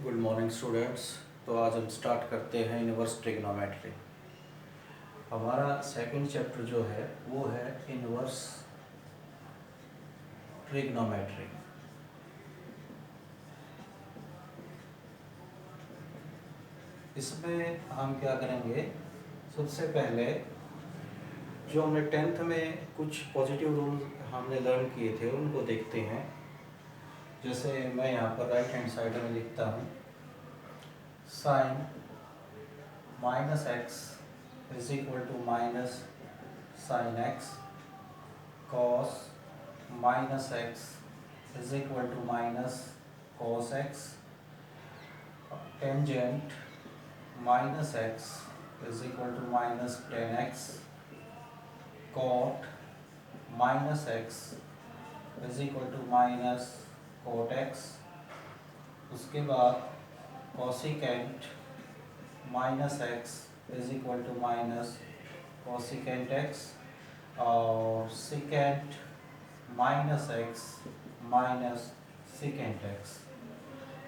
Good morning students. तो आज हम स्टार्ट करते हैं इनवर्स ट्रिग्नोमेट्री। हमारा सेकंड चैप्टर जो है वो है इनवर्स ट्रिग्नोमेट्री। इसमें हम क्या करेंगे, सबसे पहले जो हमने टेंथ में कुछ पॉजिटिव रूल हमने लर्न किए थे उनको देखते हैं। जैसे मैं यहाँ पर राइट हैंड साइड में लिखता हूँ sine minus x is equal to minus sine x, cos minus x is equal to minus cos x, tangent minus x is equal to minus tan x, cot minus x is equal to minus cot x. उसके बाद cosecant minus x is equal to minus cosecant x और secant minus x minus secant x.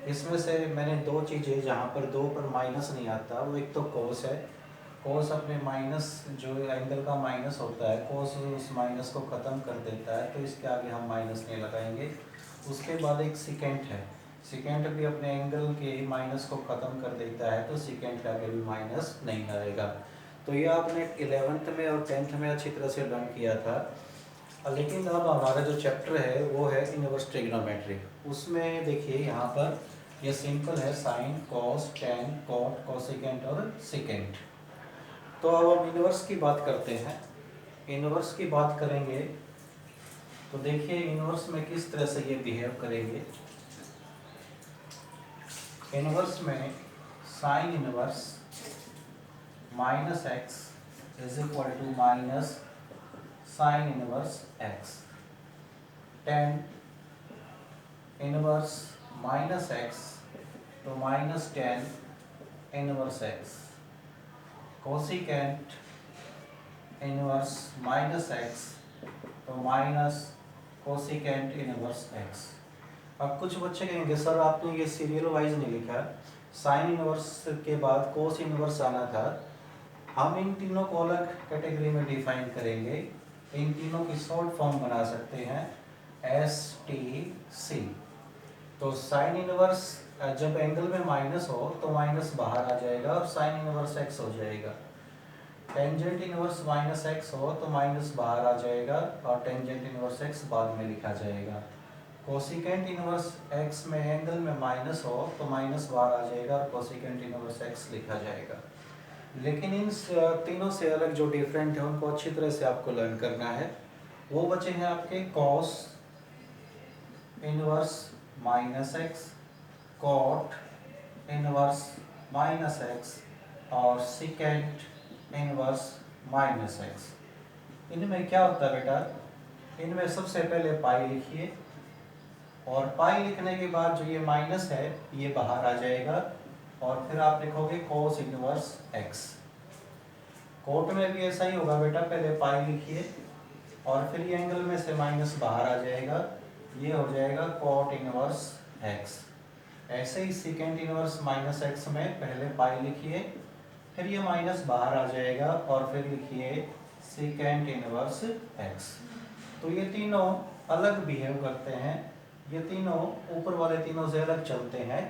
इसमें से मैंने दो चीज़ें जहाँ पर दो पर माइनस नहीं आता, वो एक तो कोस है। कोस अपने माइनस जो एंगल का माइनस होता है, कोस उस माइनस को ख़त्म कर देता है, तो इसके आगे हम माइनस नहीं लगाएंगे। उसके बाद एक सिकेंट है, सिकेंट भी अपने एंगल के माइनस को ख़त्म कर देता है, तो सिकेंट के आगे भी माइनस नहीं आएगा। तो ये आपने 11th में और 10th में अच्छी तरह से लर्न किया था। लेकिन अब हमारा जो चैप्टर है वो है इनवर्स ट्रिग्नोमेट्री। उसमें देखिए यहाँ पर ये सिंपल है, sine cos tan cot cosecant और सिकेंट। तो अब हम इनवर्स की बात करते हैं। इनवर्स की बात करेंगे तो देखिए इनवर्स में किस तरह से ये बिहेव करेंगे। इनवर्स में sine inverse minus x is equal to minus sine inverse x, tan inverse minus x तो minus tan inverse x, cosecant inverse minus x तो माइनस कोसिकेंट इनवर्स एक्स। अब कुछ बच्चे कहेंगे सर आपने ये सीरियल वाइज नहीं लिखा, साइन इनवर्स के बाद कोस इनवर्स आना था। हम इन तीनों को अलग कैटेगरी में डिफाइन करेंगे, इन तीनों की शॉर्ट फॉर्म बना सकते हैं STC। तो साइन इनवर्स जब एंगल में माइनस हो तो माइनस बाहर आ जाएगा और साइन इनवर्स एक्स हो जाएगा। टेंजेंट इनवर्स माइनस एक्स हो तो माइनस बाहर आ जाएगा और टेंजेंट इनवर्स एक्स बाद में लिखा जाएगा। कोसिकेंट इनवर्स एक्स में एंगल में माइनस हो तो माइनस बाहर आ जाएगा और कोसिकेंट इनवर्स एक्स लिखा जाएगा। लेकिन इन तीनों से अलग जो डिफरेंट है उनको अच्छी तरह से आपको लर्न करना है। वो बचे हैं आपके cos inverse minus x, cot inverse minus x और सिकेंट इनवर्स माइनस एक्स। इनमें क्या होता है बेटा, इनमें सबसे पहले पाई लिखिए और पाई लिखने के बाद जो ये माइनस है ये बाहर आ जाएगा और फिर आप लिखोगे कोस इनवर्स एक्स। कोट में भी ऐसा ही होगा बेटा, पहले पाई लिखिए और फिर ये एंगल में से माइनस बाहर आ जाएगा, ये हो जाएगा कोट इनवर्स एक्स। ऐसे ही सेकेंड इनवर्स माइनस एक्स में पहले पाई लिखिए, फिर ये माइनस बाहर आ जाएगा और फिर लिखिए सेकेंड इनवर्स एक्स। तो ये तीनों अलग बिहेव करते हैं, ये तीनों ऊपर वाले तीनों से अलग चलते हैं।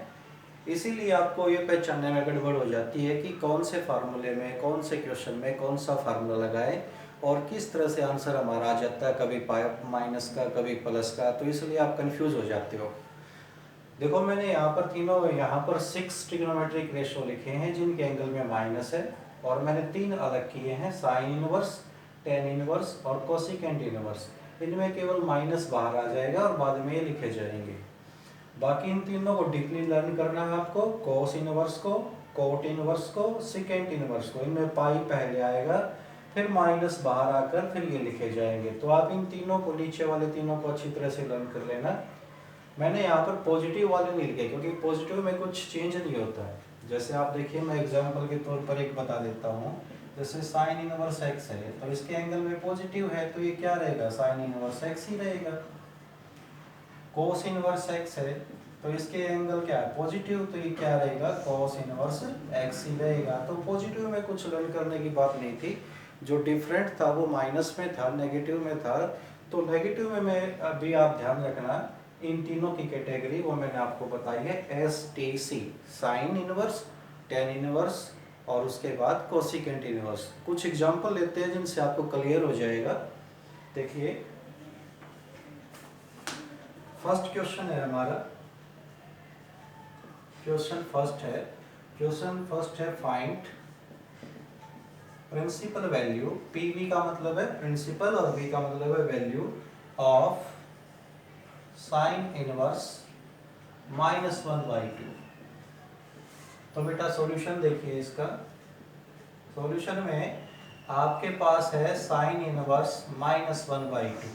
इसीलिए आपको ये पहचानने में गड़बड़ हो जाती है कि कौन से फार्मूले में कौन से क्वेश्चन में कौन सा फार्मूला लगाए और किस तरह से आंसर हमारा आ जाता है, कभी माइनस का कभी प्लस का, तो इसलिए आप कंफ्यूज हो जाते हो। देखो मैंने यहाँ पर तीनों, यहाँ पर 6 ट्रिग्नोमेट्रिक रेशो लिखे हैं जिनके एंगल में माइनस है और मैंने 3 अलग किए हैं, साइन इनवर्स, टेन इनवर्स और कोसिकेंट इनवर्स। इनमें केवल माइनस बाहर आ जाएगा और बाद में ये लिखे जाएंगे। बाकी इन तीनों को डीपली लर्न करना है आपको, कोस इनवर्स को, कोट इनवर्स को, सिकेंट इनवर्स को। इनमें पाई पहले आएगा फिर माइनस बाहर आकर फिर ये लिखे जाएंगे। तो आप इन तीनों को, नीचे वाले तीनों को अच्छी तरह से लर्न कर लेना। मैंने यहाँ पर पॉजिटिव वाले नहीं लिखे क्योंकि पॉजिटिव में कुछ चेंज नहीं होता है। जैसे आप देखिए मैं एग्जाम्पल के तौर पर एक बता देता हूँ, जैसे साइन इनवर्स एक्स है तो इसके एंगल में पॉजिटिव है तो ये क्या रहेगा, साइन इनवर्स एक्स ही रहेगा। कोस इनवर्स एक्स है तो इसके एंगल क्या है पॉजिटिव, तो ये क्या रहेगा cos इनवर्स x ही रहेगा। तो पॉजिटिव में कुछ लर्न करने की बात नहीं थी, जो डिफरेंट था वो माइनस में था, नेगेटिव में था। तो नेगेटिव में मैं अभी आप ध्यान रखना इन तीनों की कैटेगरी वो मैंने आपको बताई है STC, sine inverse, tan inverse और उसके बाद कोसिकेंट इनवर्स। कुछ एग्जांपल लेते हैं जिनसे आपको क्लियर हो जाएगा। देखिए फर्स्ट क्वेश्चन है हमारा, क्वेश्चन फर्स्ट है फाइंड प्रिंसिपल वैल्यू, पीवी का मतलब है प्रिंसिपल और वी का मतलब है वैल्यू ऑफ साइन इनवर्स -1/2। तो बेटा सॉल्यूशन देखिए इसका, सॉल्यूशन में आपके पास है साइन इनवर्स -1/2।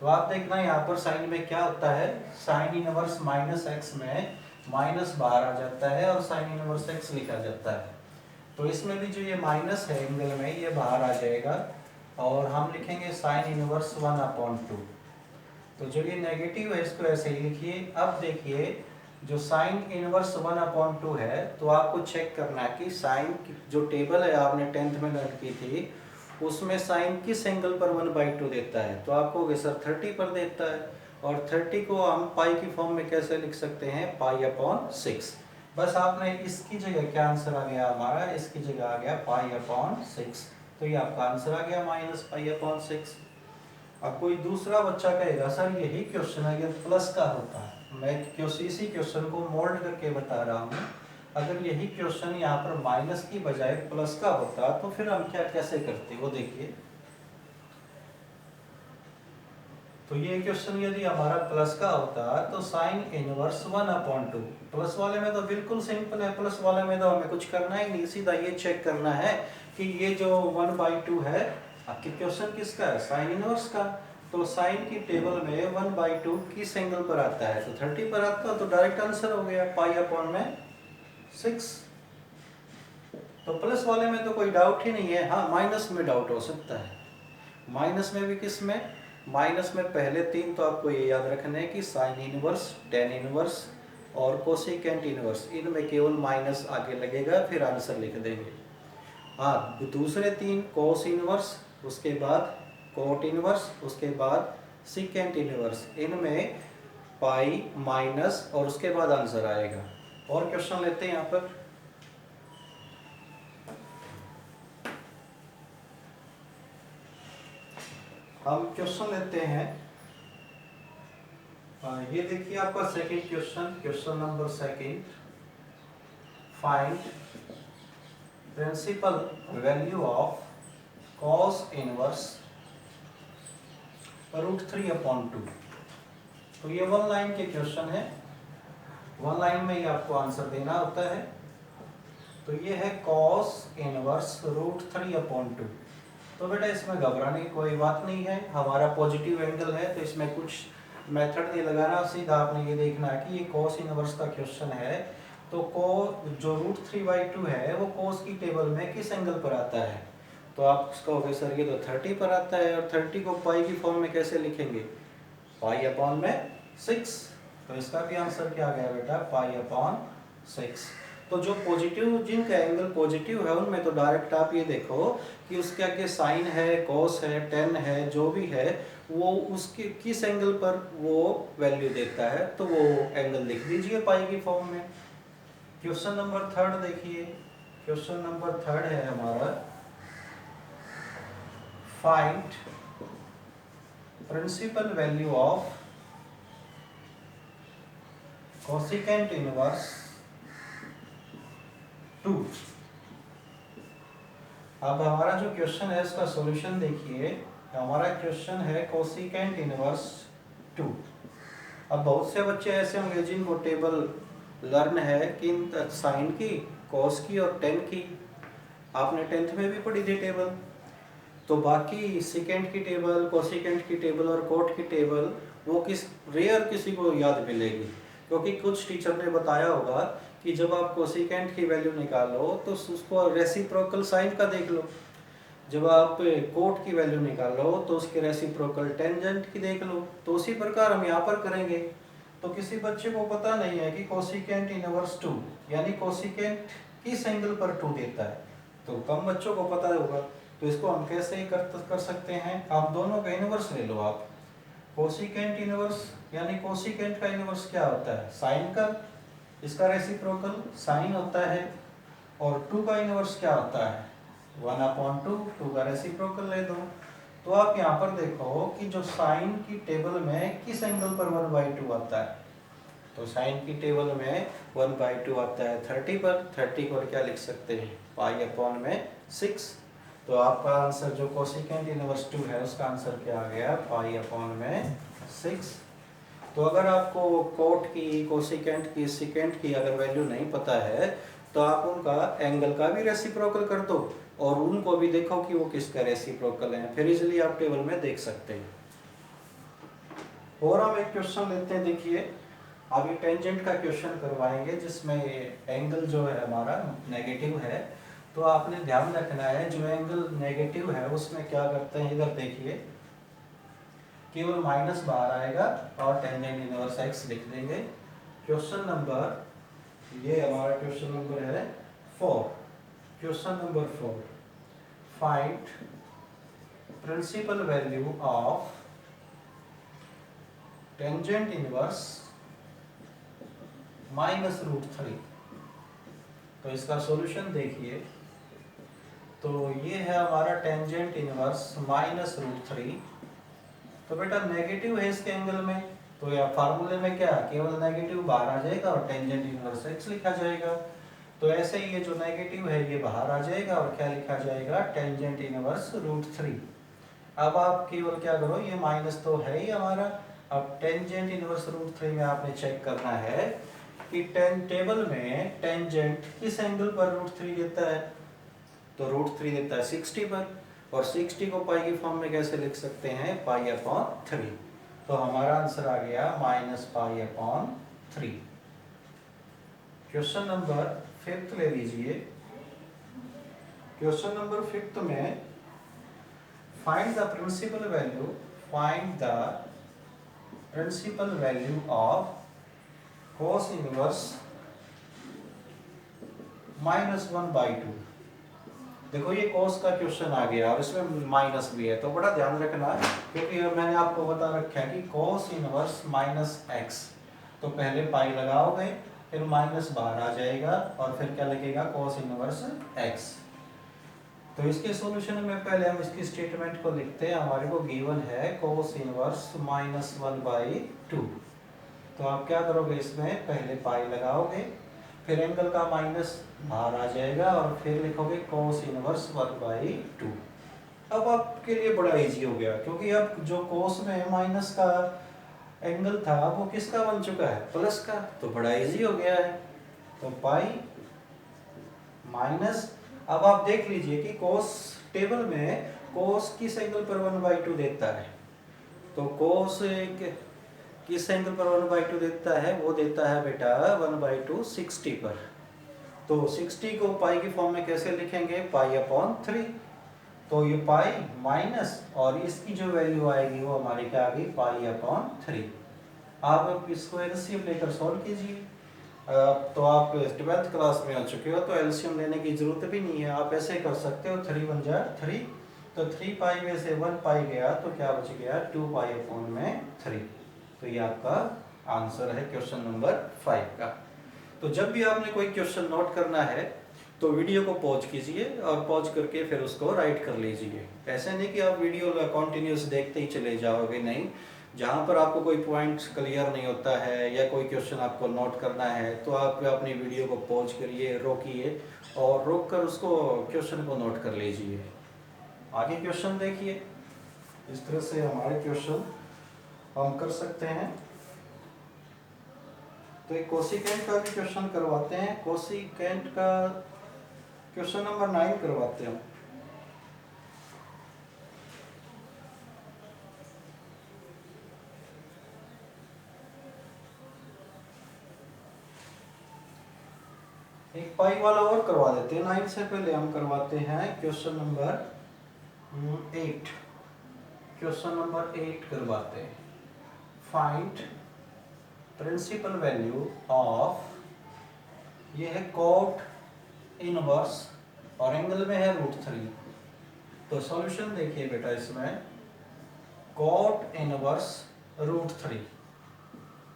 तो आप देखना यहाँ पर साइन में क्या होता है, साइन इनवर्स -x में माइनस बाहर आ जाता है और साइन इनवर्स x लिखा जाता है। तो इसमें भी जो ये माइनस है एंगल में ये बाहर आ जाएगा और हम लिखेंगे साइन इनवर्स 1/2। तो जो ये नेगेटिव है इसको ऐसे ही लिखिए। अब देखिए जो साइन इनवर्स 1/2 है, तो आपको चेक करना है कि साइन जो टेबल है आपने 10th में लर्न की थी उसमें साइन किस एंगल पर 1/2 देता है। तो आपको कहोगे सर 30 पर देता है, और 30 को हम पाई की फॉर्म में कैसे लिख सकते हैं, पाई/6। बस आपने इसकी जगह क्या आंसर आ गया हमारा, इसकी जगह आ गया पाई/6। तो ये आपका आंसर आ गया -पाई/6। अब कोई दूसरा बच्चा कहेगा सर यही क्वेश्चन अगर प्लस का होता है, मैं इसी क्वेश्चन को मोल्ड करके बता रहा हूँ, अगर यही क्वेश्चन यहाँ पर माइनस की बजाय प्लस का होता तो फिर हम क्या कैसे करते, वो देखिए। तो ये क्वेश्चन यदि हमारा प्लस का होता तो साइन इनवर्स 1/2, प्लस वाले में तो बिल्कुल सिंपल है, प्लस वाले में तो हमें कुछ करना ही नहीं, सीधा ये चेक करना है कि ये जो 1/2 है, आपकी क्वेश्चन किसका है, साइन इनवर्स का। तो साइन की टेबल में 1/2 किस एंगल पर आता है, तो 30 पर आता है, तो डायरेक्ट आंसर हो गया पाई/6। तो प्लस वाले में तो कोई डाउट ही नहीं है, हाँ माइनस में डाउट हो सकता है। माइनस में भी किस में, माइनस में पहले 3 तो आपको ये याद रखना है कि साइन इनवर्स, टेन इनवर्स और कोसिकेंट इनवर्स, इनमें केवल माइनस आगे लगेगा, फिर आंसर लिख देंगे। हाँ दूसरे 3 कोस इनवर्स, उसके बाद कोट इनवर्स, उसके बाद सिकेंट इनवर्स, इनमें पाई माइनस और उसके बाद आंसर आएगा। और क्वेश्चन लेते हैं यहाँ पर, हम क्वेश्चन लेते हैं। ये देखिए आपका second question, question number second, find principal value of cos inverse √3/2। तो ये 1 लाइन के क्वेश्चन है, 1 लाइन में ही आपको आंसर देना होता है। तो ये है cos इनवर्स √3/2। तो बेटा इसमें घबराने की कोई बात नहीं है, हमारा पॉजिटिव एंगल है तो इसमें कुछ मेथड नहीं लगाना, सीधा आपने ये देखना है कि ये cos इनवर्स का क्वेश्चन है। तो जो √3/2 है वो cos की टेबल में किस एंगल पर आता है, तो आप कहोगे सर ये तो 30 पर आता है, और 30 को पाई की फॉर्म में कैसे लिखेंगे, पाई/6। तो इसका भी आंसर क्या आ गया बेटा, पाई/6। तो जो पॉजिटिव, जिनका एंगल पॉजिटिव है उनमें तो डायरेक्ट आप ये देखो कि उसके आगे साइन है, कॉस है, टेन है, जो भी है वो उसके किस एंगल पर वो वैल्यू देता है, तो वो एंगल लिख दीजिए पाई की फॉर्म में। क्वेश्चन नंबर 3 देखिए, क्वेश्चन नंबर 3 है हमारा, find principal value of cosecant inverse 2। अब हमारा जो क्वेश्चन है इसका सॉल्यूशन देखिए, हमारा क्वेश्चन है कोसिकेंट इनवर्स 2। अब बहुत से बच्चे ऐसे होंगे जिनको टेबल लर्न है किन, साइन की, कॉस की और टेन की, आपने 10th में भी पढ़ी थी टेबल। तो बाकी सिकेंट की टेबल, कोसिकेंट की टेबल और कोट की टेबल वो रेयर किसी को याद मिलेगी, क्योंकि कुछ टीचर ने बताया होगा कि जब आप कोसिकेंट की वैल्यू निकालो तो उसको रेसिप्रोकल साइन का देख लो, जब आप कोट की वैल्यू निकालो तो उसके रेसिप्रोकल टेंजेंट की देख लो। तो उसी प्रकार हम यहाँ पर करेंगे, तो किसी बच्चे को पता नहीं है कि कोसिकेंट इनवर्स 2 यानी कोसिकेंट किस एंगल पर 2 देता है, तो कम बच्चों को पता होगा। तो इसको हम कैसे ही कर सकते हैं, आप दोनों का इनवर्स ले लो। आप कोसिकेंट इनवर्स यानी कोसिकेंट का इनवर्स क्या होता है, साइन का, इसका रेसिप्रोकल साइन होता है। और 2 का इनवर्स क्या होता है, 1/2, 2 का रेसिप्रोकल ले दो। तो आप यहाँ पर देखो कि जो साइन की टेबल में किस एंगल पर 1/2 आता है, तो साइन की टेबल में 1/2 आता है 30 पर। 30 को क्या लिख सकते हैं, π/6। तो आपका आंसर जो कोसिकेंट इनवर्स 2 है उसका आंसर क्या आ गया, π/6। तो अगर आपको कोट की, कोसिकेंट की, सिकेंट की अगर वैल्यू नहीं पता है तो आप उनका एंगल का भी रेसिप्रोकल कर दो और उनको भी देखो कि वो किसका रेसिप्रोकल है, फिर इजीली आप टेबल में देख सकते हैं। और हम एक क्वेश्चन लेते हैं, देखिए अभी टेंजेंट का क्वेश्चन करवाएंगे जिसमें एंगल जो है हमारा नेगेटिव है। तो आपने ध्यान रखना है जो एंगल नेगेटिव है उसमें क्या करते हैं, इधर देखिए केवल माइनस बाहर आएगा और टेंजेंट इनवर्स x लिख देंगे। क्वेश्चन नंबर, ये हमारा क्वेश्चन नंबर है 4। Question number 4, find principal value of tangent inverse -√3। तो इसका सॉल्यूशन देखिए, तो ये है हमारा टेंजेंट इनवर्स -√3। तो बेटा नेगेटिव है इसके एंगल में, तो या फार्मूले में क्या केवल नेगेटिव बाहर आ जाएगा और टेंजेंट इनवर्स x लिखा जाएगा। तो ऐसे ही ये जो नेगेटिव है ये बाहर आ जाएगा और क्या लिखा जाएगा, टेंजेंट इनवर्स √3। अब आप केवल क्या करो, ये माइनस तो है ही हमारा, अब टेंजेंट इनवर्स √3 में आपने चेक करना है कि टेबल में टेंजेंट किस एंगल पर √3 देता है, तो √3 देता है 60 पर, और 60 को पाई की फॉर्म में कैसे लिख सकते हैं, π/3। तो हमारा आंसर आ गया -π/3। क्वेश्चन नंबर 5 ले लीजिए। क्वेश्चन नंबर 5 में find the principal value of cos inverse -1/2। देखो ये cos का क्वेश्चन आ गया और इसमें माइनस भी है, तो बड़ा ध्यान रखना क्योंकि मैंने आपको बता रखा है कि cos इनवर्स -x, तो पहले पाई लगाओगे फिर माइनस बाहर आ जाएगा और फिर क्या लगेगा cos इनवर्स x। तो इसके सॉल्यूशन में पहले हम इसकी स्टेटमेंट को लिखते हैं। हमारे को गिवन है cos इनवर्स -1/2। तो आप क्या करोगे, इसमें पहले पाई लगाओगे फिर एंगल का माइनस बाहर आ जाएगा और फिर लिखोगे cos इनवर्स 1/2। अब आपके लिए बड़ा इजी हो गया क्योंकि अब जो cos में माइनस का एंगल था वो किसका बन चुका है, प्लस का, तो बड़ा इजी हो गया है। तो पाई माइनस, अब आप देख लीजिए कि cos टेबल में cos किस एंगल पर 1/2 देता है, तो cos किस एंगल पर 1/2 देता है, वो देता है बेटा 1/2 60 पर। तो 60 को पाई की फॉर्म में कैसे लिखेंगे, π/3। तो ये पाई माइनस और इसकी जो वैल्यू आएगी वो हमारी क्या आ गई, π/3। आप इसको एलसीएम लेकर सॉल्व कीजिए। तो आप 12th क्लास में आ चुके हो तो एलसीएम लेने की जरूरत भी नहीं है, आप ऐसे कर सकते हो 3 × 3। तो 3 पाई में से 1 पाई गया तो क्या बच गया, 2π/3। तो ये आपका आंसर है क्वेश्चन नंबर 5 का। तो जब भी आपने कोई क्वेश्चन नोट करना है तो वीडियो को पॉज कीजिए और पॉज करके फिर उसको राइट कर लीजिए। ऐसे नहीं कि आप वीडियो कंटिन्यूस देखते ही चले जाओगे, नहीं। जहाँ पर आपको कोई पॉइंट क्लियर नहीं होता है या कोई क्वेश्चन आपको नोट करना है तो आप अपनी वीडियो को पॉज करिए, रोकिए और रोक कर उसको क्वेश्चन को नोट कर लीजिए। आगे क्वेश्चन देखिए, इस तरह से हमारे क्वेश्चन हम कर सकते हैं। तो एक कोसिकेंट का भी क्वेश्चन करवाते हैं, कोसिकेंट का क्वेश्चन नंबर 9 करवाते हैं। एक पाई वाला और करवा देते हैं, 9 से पहले हम करवाते हैं क्वेश्चन नंबर 8। क्वेश्चन नंबर 8 करवाते हैं, फाइंड प्रिंसिपल वैल्यू ऑफ, ये है कोट इनवर्स और एंगल में है √3। तो सॉल्यूशन देखिए बेटा, इसमें कोट इनवर्स √3।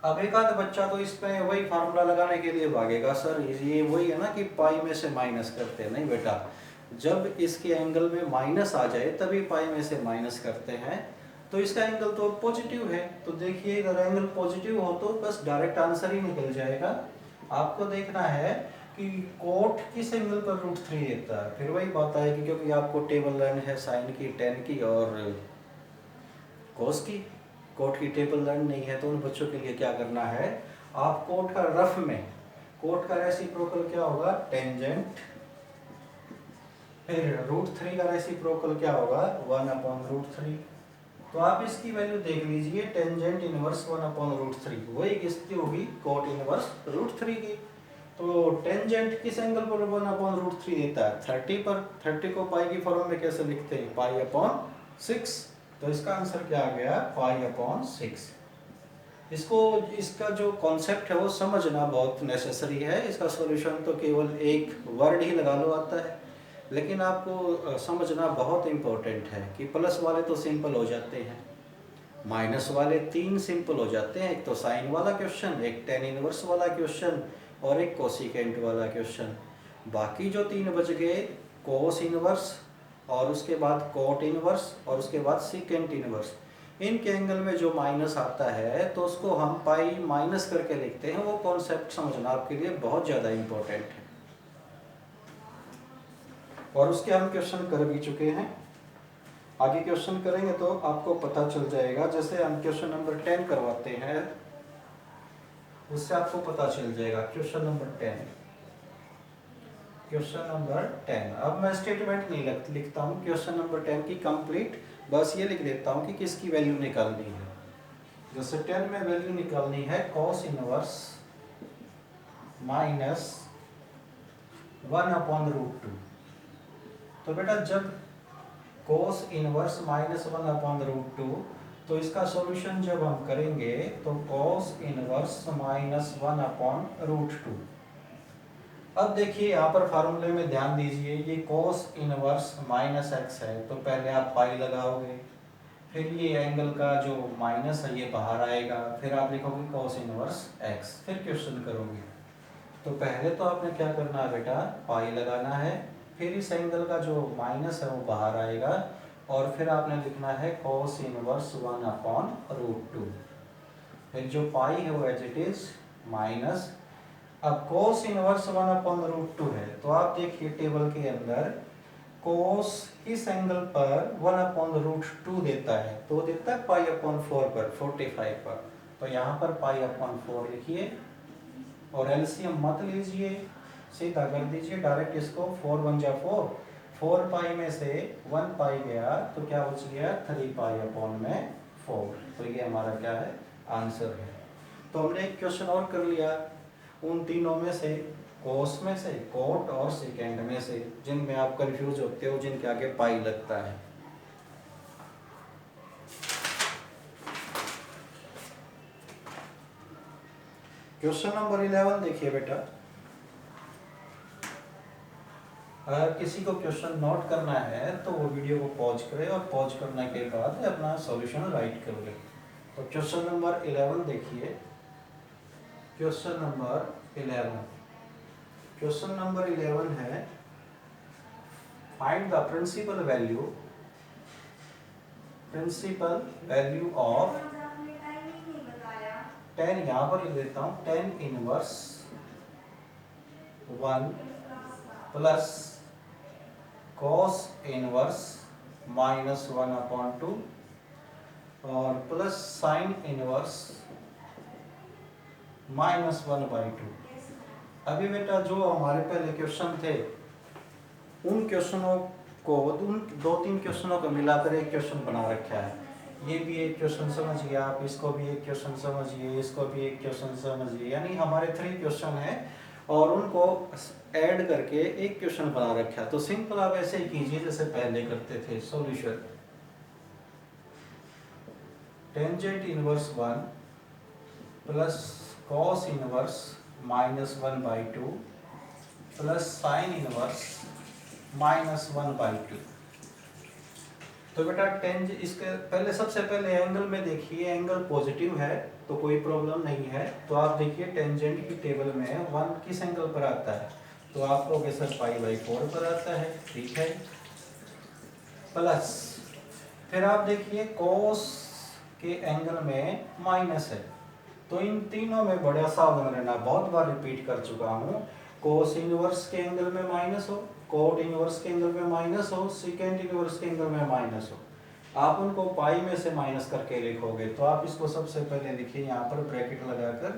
अब एक आध बच्चा तो इसमें वही फार्मूला लगाने के लिए भागेगा, सर ये वही है ना कि पाई में से माइनस करते हैं। नहीं बेटा, जब इसके एंगल में माइनस आ जाए तभी पाई में से माइनस करते हैं। तो इसका एंगल तो पॉजिटिव है, तो देखिए अगर एंगल पॉजिटिव हो तो बस डायरेक्ट आंसर ही निकल जाएगा। आपको देखना है कि कोट किस एंगल पर √3 देता है। फिर वही बात आएगी, क्योंकि आपको टेबल लर्न है साइन की, टेन की और कोस की। कोट की टेबल लर्न नहीं है तो उन बच्चों के लिए क्या करना है, आप कोट का रफ में, कोट का रेसिप्रोकल क्या होगा, टेंजेंट, फिर √3 का रेसिप्रोकल क्या होगा, 1/√3। तो आप इसकी वैल्यू देख लीजिए, टेंजेंट इनवर्स 1/√3, वही किसकी होगी, कोट इनवर्स √3 की। तो टेंजेंट किस एंगल पर 1/√3 देता है, 30 पर। 30 को पाई की फॉर्म में कैसे लिखते हैं, पाई/6। तो इसका आंसर क्या आ गया, पाई/6। इसको, इसका जो कॉन्सेप्ट है वो समझना बहुत नेसेसरी है। इसका सॉल्यूशन तो केवल एक वर्ड ही लगा लो आता है, लेकिन आपको समझना बहुत इम्पोर्टेंट है कि प्लस वाले तो सिंपल हो जाते हैं, माइनस वाले 3 सिंपल हो जाते हैं। एक तो साइन वाला क्वेश्चन, एक टेन इनवर्स वाला क्वेश्चन और एक कोसिकेंट वाला क्वेश्चन। बाकी जो 3 बच गए, कोस इनवर्स और उसके बाद कोट इनवर्स और उसके बाद सिकेंट इनवर्स, इनके एंगल में जो माइनस आता है तो उसको हम पाई माइनस करके लिखते हैं। वो कॉन्सेप्ट समझना आपके लिए बहुत ज़्यादा इम्पोर्टेंट है, और उसके हम क्वेश्चन कर भी चुके हैं। आगे क्वेश्चन करेंगे तो आपको पता चल जाएगा। जैसे हम क्वेश्चन नंबर 10 करवाते हैं, उससे आपको पता चल जाएगा। Question number 10, question number 10। अब मैं स्टेटमेंट नहीं लिखता हूँ क्वेश्चन नंबर 10 की कंप्लीट, बस ये लिख देता हूँ कि किसकी वैल्यू निकालनी है। जैसे 10 में वैल्यू निकालनी है cos इनवर्स -1/√2। तो बेटा जब cos इनवर्स -1/√2, तो इसका सॉल्यूशन जब हम करेंगे तो cos इनवर्स -1/√2। अब देखिए यहाँ पर फार्मूले में ध्यान दीजिए, ये cos इनवर्स -x है, तो पहले आप पाई लगाओगे, फिर ये एंगल का जो माइनस है ये बाहर आएगा, फिर आप लिखोगे cos इनवर्स x, फिर क्वेश्चन करोगे। तो पहले तो आपने क्या करना है बेटा, पाई लगाना है, फिर इस एंगल का जो माइनस है वो बाहर आएगा, और फिर आपने लिखना है cos इनवर्स 1/√2। फिर जो पाई है वो एज इट इज माइनस। अब cos इनवर्स 1/√2 है, तो आप देखिए टेबल के अंदर cos किस एंगल पर 1/√2 देता है, तो देता है पाई/4 पर, 45 पर। तो यहाँ पर पाई/4 लिखिए और एलसीएम मत लीजिए, सीधा कर दीजिए डायरेक्ट इसको। 4 1 जा 4, 4 पाई में से 1 पाई गया तो क्या बच गया, 3 पाई/4। तो ये हमारा क्या है, आंसर है। तो हमने एक क्वेश्चन और कर लिया उन तीनों में से, कोस में से, कोट और सेकेंड में से, जिनमें आप कंफ्यूज होते हो, जिनके आगे पाई लगता है। क्वेश्चन नंबर 11 देखिए बेटा, अगर किसी को क्वेश्चन नोट करना है तो वो वीडियो को पॉज करे और पॉज करने के बाद अपना सॉल्यूशन राइट कर ले। तो क्वेश्चन नंबर 11 देखिए, क्वेश्चन नंबर 11, क्वेश्चन नंबर 11 है find the principal value of 10, यहाँ पर लिख देता हूँ, 10 इनवर्स 1 प्लस cos इनवर्स -1/2 और प्लस साइन इनवर्स -1/2। अभी बेटा जो हमारे पहले क्वेश्चन थे, उन क्वेश्चनों को, उन 2-3 क्वेश्चनों को मिलाकर एक क्वेश्चन बना रखा है। ये भी एक क्वेश्चन समझिए आप, इसको भी एक क्वेश्चन समझिए, इसको भी एक क्वेश्चन समझिए, यानी हमारे 3 क्वेश्चन हैं और उनको ऐड करके एक क्वेश्चन बना रखा है। तो सिंपल आप ऐसे ही कीजिए जैसे पहले करते थे। Solution tangent inverse 1 plus cos inverse -1/2 plus sine inverse -1/2। तो बेटा टेंज इसके पहले सबसे पहले एंगल में देखिए, एंगल पॉजिटिव है तो कोई प्रॉब्लम नहीं है। तो आप देखिए टेंजेंट की टेबल में 1 किस एंगल पर आता है, तो आप लोग सर π/4 पर आता है, ठीक है। प्लस फिर आप देखिए कॉस के एंगल में माइनस है, तो इन तीनों में बड़ा सावधान रहना, बहुत बार रिपीट कर चुका हूँ। कोस इनवर्स के एंगल में माइनस हो, कोट इनवर्स के एंगल में माइनस हो, सेकेंड इनवर्स के एंगल में माइनस हो, आप उनको पाई में से माइनस करके लिखोगे। तो आप इसको सबसे पहले लिखिए यहाँ पर ब्रैकेट लगाकर,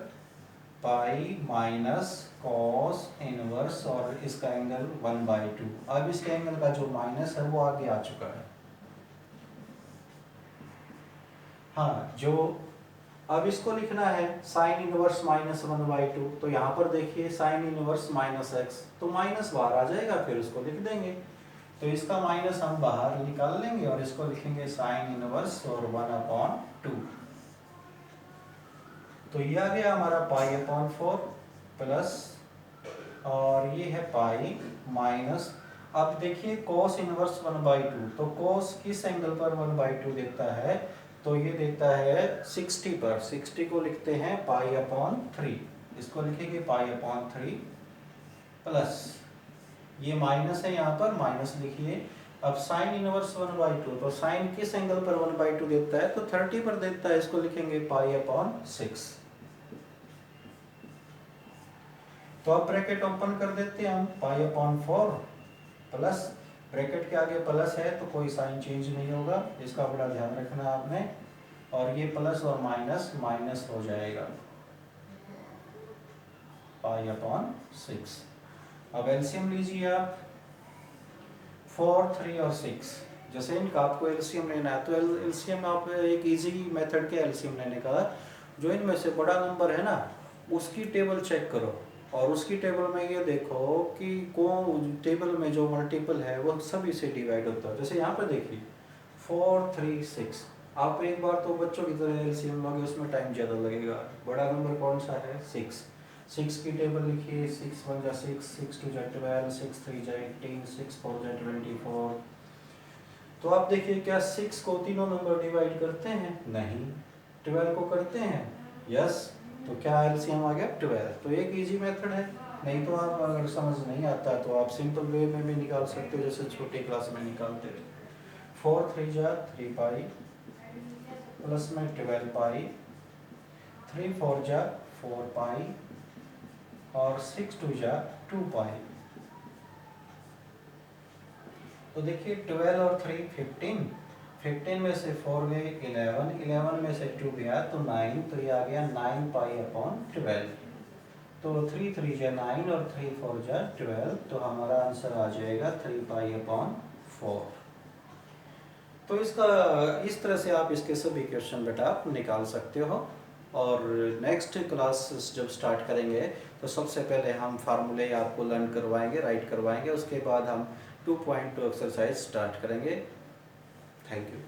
पाई माइनस कॉस इनवर्स और इसका एंगल 1/2। अब इसके एंगल का जो माइनस है वो आगे आ चुका है। हाँ, जो अब इसको लिखना है साइन इनवर्स -1/2, तो यहाँ पर देखिए साइन इनवर्स -x, तो माइनस बाहर आ जाएगा, फिर उसको लिख देंगे। तो इसका माइनस हम बाहर निकाल लेंगे और इसको लिखेंगे साइन इनवर्स और 1/2। तो ये आ गया हमारा π/4 प्लस, और ये है पाई माइनस। अब देखिए cos इनवर्स 1/2, तो cos किस एंगल पर 1/2 देता है, तो ये देता है 60 पर। 60 को लिखते हैं π/3, इसको लिखेंगे π/3 प्लस, ये माइनस है यहाँ पर, माइनस लिखिए। अब साइन इनवर्स 1/2, तो साइन किस एंगल पर 1/2 देता है, तो 30 पर देता है, इसको लिखेंगे π/6। तो अब ब्रैकेट ओपन कर देते हैं हम, π/4 प्लस, ब्रैकेट के आगे प्लस है तो कोई साइन चेंज नहीं होगा, इसका बड़ा ध्यान रखना है आपने। और ये प्लस और माइनस माइनस हो जाएगा, π/6। अब एलसीएम लीजिए आप, 4, 3 और 6, जैसे इनका आपको एलसीएम लेना है, तो एलसीएम आप एक इजी मेथड के एलसीएम लेने का, जो इनमें से बड़ा नंबर है ना उसकी टेबल चेक करो, और उसकी टेबल में ये देखो कि कौन टेबल में जो मल्टीपल है वो सभी से डिवाइड होता है। जैसे यहाँ पर देखिए 4, 3, 6, आप एक बार तो बच्चों की तरह एलसीएम लोगे, उसमें टाइम ज़्यादा लगेगा। बड़ा नंबर कौन सा है, 6। 6 की टेबल लिखिए, 6 1 जा 6, 6 2 जा 12, 6 3 जा 18, 6 4 जा 24। तो आप देखिए क्या 6 को तीनों नंबर डिवाइड करते हैं, नहीं। 12 को करते हैं, यस। तो क्या एलसीएम आ गया 12। तो एक इजी मेथड है, नहीं तो आप अगर समझ नहीं आता तो आप सिंपल वे में भी निकाल सकते हो, जैसे छोटी क्लास में निकालते थे। 4 3 जा 3 पाई प्लस में 12 पाई, 3 4 जा 4 पाई और 6 2 जा 2 पाई। तो देखिए 12 और 3 15, 15 में से 4 गए 11, 11 में से 2 गया तो 9, तो ये आ गया 9π/12। तो 3 3 जा 9 और 3 4 जा 12, तो हमारा आंसर आ जाएगा 3π/4। तो इसका इस तरह से आप इसके सभी क्वेश्चन बेटा आप निकाल सकते हो। और नेक्स्ट क्लास जब स्टार्ट करेंगे तो सबसे पहले हम फार्मूले आपको लर्न करवाएंगे, राइट करवाएंगे, उसके बाद हम 2.2 एक्सरसाइज स्टार्ट करेंगे। Thank you.